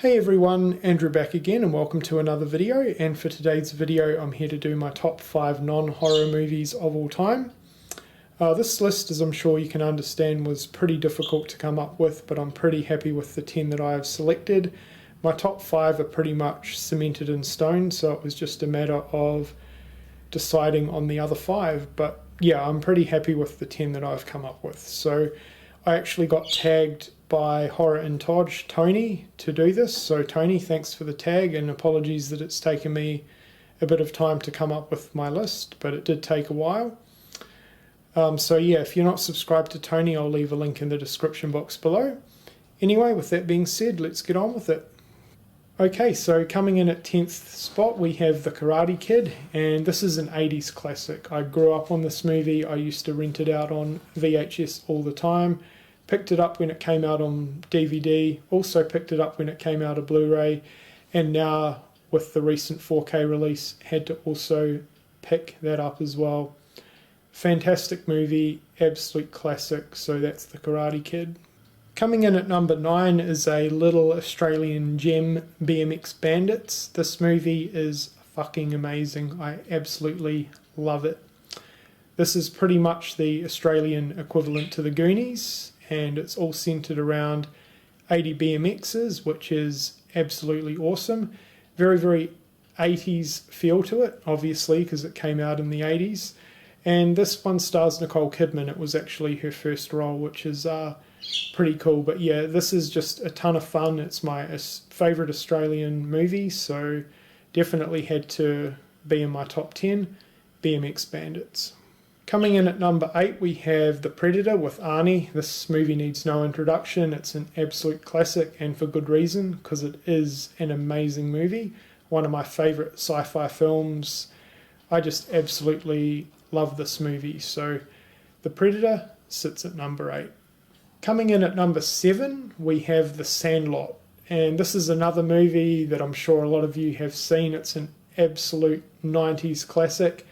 Hey everyone, Andrew back again and welcome to another video, and for today's video I'm here to do my top 5 non-horror movies of all time. This list, as I'm sure you can understand, was pretty difficult to come up with, but I'm pretty happy with the 10 that I have selected. My top 5 are pretty much cemented in stone, so it was just a matter of deciding on the other 5, but yeah, I'm pretty happy with the 10 that I've come up with. So I actually got tagged by Horror in Todge, Tony, to do this. So Tony, thanks for the tag, and apologies that it's taken me a bit of time to come up with my list, but it did take a while. So yeah, if you're not subscribed to Tony, I'll leave a link in the description box below. Anyway, with that being said, let's get on with it. Okay, so coming in at 10th spot we have The Karate Kid, and this is an 80s classic. I grew up on this movie. I used to rent it out on VHS all the time. Picked it up when it came out on DVD, also picked it up when it came out on Blu-ray, and now with the recent 4K release had to also pick that up as well. Fantastic movie, absolute classic, so that's The Karate Kid. Coming in at number 9 is a little Australian gem, BMX Bandits. This movie is fucking amazing. I absolutely love it. This is pretty much the Australian equivalent to the Goonies, and it's all centered around 80 BMXs, which is absolutely awesome. Very, very 80s feel to it, obviously, because it came out in the 80s. And this one stars Nicole Kidman. It was actually her first role, which is pretty cool. But yeah, this is just a ton of fun. It's my favourite Australian movie, so definitely had to be in my top 10, BMX Bandits. Coming in at number 8 we have The Predator with Arnie. This movie needs no introduction. It's an absolute classic, and for good reason, because it is an amazing movie. One of my favourite sci-fi films. I just absolutely love this movie. So The Predator sits at number 8. Coming in at number 7 we have The Sandlot, and this is another movie that I'm sure a lot of you have seen. It's an absolute 90s classic.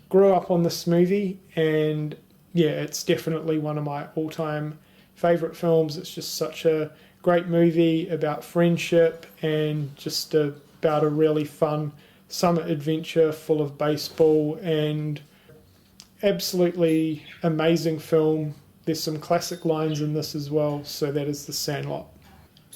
Grew up on this movie, and yeah, it's definitely one of my all-time favourite films. It's just such a great movie about friendship and just about a really fun summer adventure full of baseball, and absolutely amazing film. There's some classic lines in this as well, so that is The Sandlot.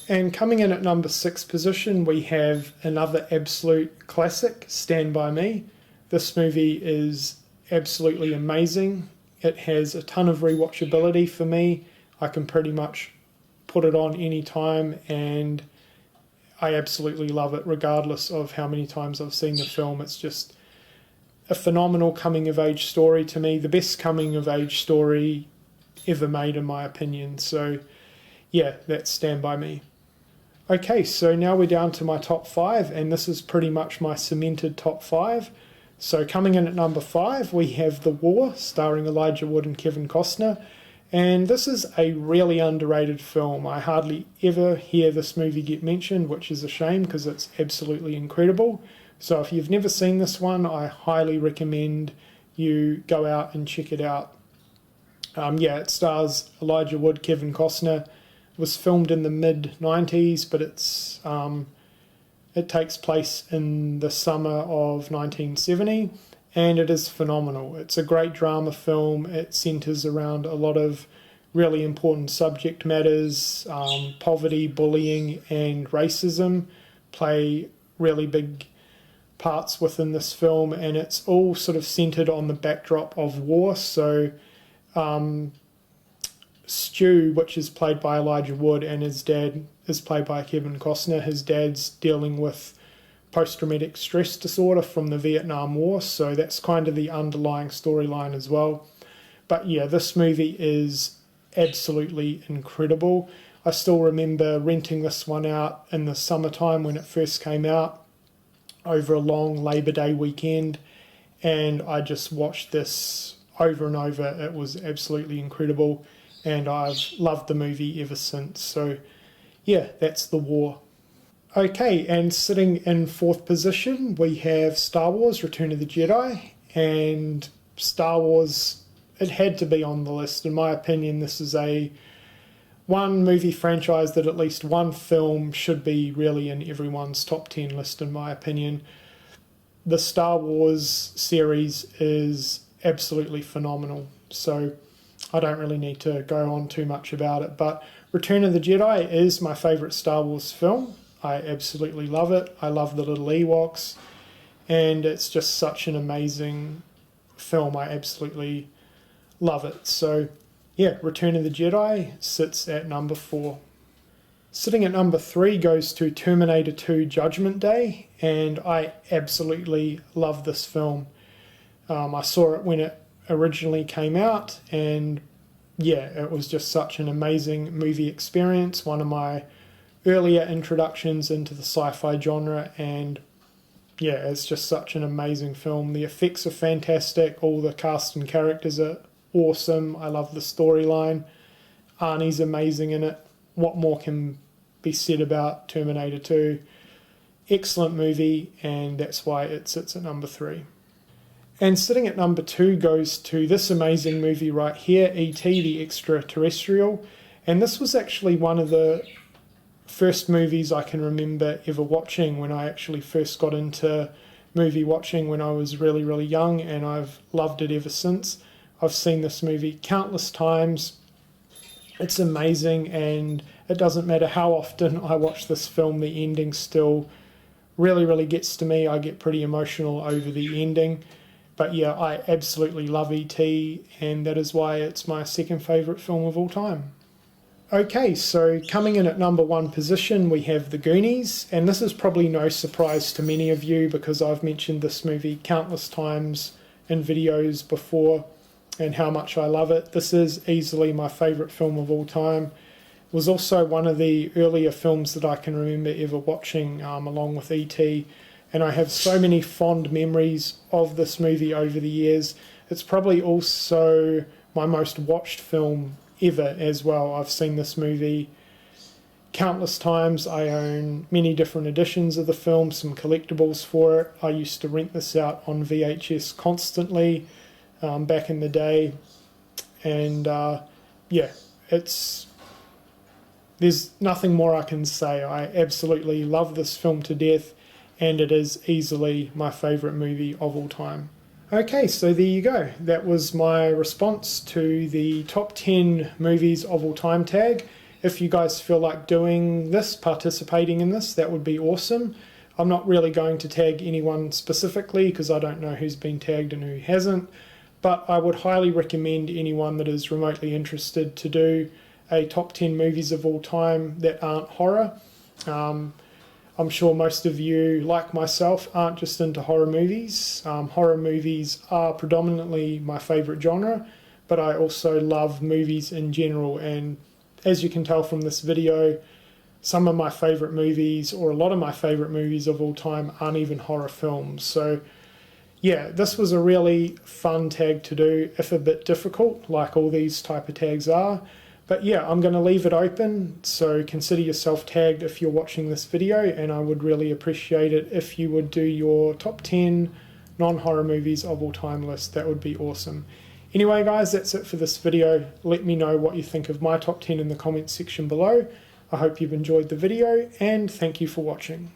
And coming in at number 6 position we have another absolute classic, Stand By Me. This movie is absolutely amazing. It has a ton of rewatchability for me. I can pretty much put it on any time, and I absolutely love it regardless of how many times I've seen the film. It's just a phenomenal coming-of-age story to me. The best coming-of-age story ever made, in my opinion. So yeah, that's Stand By Me. Okay, so now we're down to my top 5, and this is pretty much my cemented top 5. So coming in at number 5 we have The War, starring Elijah Wood and Kevin Costner, and this is a really underrated film. I hardly ever hear this movie get mentioned, which is a shame because it's absolutely incredible. So if you've never seen this one, I highly recommend you go out and check it out. Yeah, it stars Elijah Wood, Kevin Costner. It was filmed in the mid-90s, but it takes place in the summer of 1970, and it is phenomenal. It's a great drama film. It centres around a lot of really important subject matters. Poverty, bullying, and racism play really big parts within this film, and it's all sort of centred on the backdrop of war. So Stu, which is played by Elijah Wood, and his dad is played by Kevin Costner. His dad's dealing with post-traumatic stress disorder from the Vietnam War, so that's kind of the underlying storyline as well. But yeah, this movie is absolutely incredible. I still remember renting this one out in the summertime when it first came out over a long Labor Day weekend, and I just watched this over and over. It was absolutely incredible, and I've loved the movie ever since. So yeah, that's The War. Okay, and sitting in 4th position we have Star Wars Return of the Jedi, and Star Wars, it had to be on the list. In my opinion, this is a one movie franchise that at least one film should be really in everyone's top 10 list, in my opinion. The Star Wars series is absolutely phenomenal, so I don't really need to go on too much about it. But Return of the Jedi is my favourite Star Wars film. I absolutely love it. I love the little Ewoks, and it's just such an amazing film. I absolutely love it. So yeah, Return of the Jedi sits at number 4. Sitting at number 3 goes to Terminator 2 Judgment Day, and I absolutely love this film. I saw it when it originally came out, and yeah, it was just such an amazing movie experience, one of my earlier introductions into the sci-fi genre, and yeah, it's just such an amazing film. The effects are fantastic, all the cast and characters are awesome. I love the storyline. Arnie's amazing in it. What more can be said about Terminator 2? Excellent movie, and that's why it sits at number 3. And sitting at number 2 goes to this amazing movie right here, E.T. the Extraterrestrial. And this was actually one of the first movies I can remember ever watching when I actually first got into movie watching when I was really, really young, and I've loved it ever since. I've seen this movie countless times. It's amazing, and it doesn't matter how often I watch this film, the ending still really, really gets to me. I get pretty emotional over the ending. But yeah, I absolutely love E.T., and that is why it's my second favourite film of all time. Okay, so coming in at number 1 position, we have The Goonies, and this is probably no surprise to many of you because I've mentioned this movie countless times in videos before and how much I love it. This is easily my favourite film of all time. It was also one of the earlier films that I can remember ever watching along with E.T., and I have so many fond memories of this movie over the years. It's probably also my most watched film ever as well. I've seen this movie countless times. I own many different editions of the film, some collectibles for it. I used to rent this out on VHS constantly back in the day. And yeah, there's nothing more I can say. I absolutely love this film to death, and it is easily my favourite movie of all time. Okay, so there you go. That was my response to the top 10 movies of all time tag. If you guys feel like doing this, participating in this, that would be awesome. I'm not really going to tag anyone specifically because I don't know who's been tagged and who hasn't, but I would highly recommend anyone that is remotely interested to do a top 10 movies of all time that aren't horror. I'm sure most of you, like myself, aren't just into horror movies. Horror movies are predominantly my favourite genre, but I also love movies in general, and as you can tell from this video, some of my favourite movies, or a lot of my favourite movies of all time, aren't even horror films. So yeah, this was a really fun tag to do, if a bit difficult, like all these type of tags are. But yeah, I'm going to leave it open, so consider yourself tagged if you're watching this video, and I would really appreciate it if you would do your top 10 non-horror movies of all time list. That would be awesome. Anyway guys, that's it for this video. Let me know what you think of my top 10 in the comments section below. I hope you've enjoyed the video, and thank you for watching.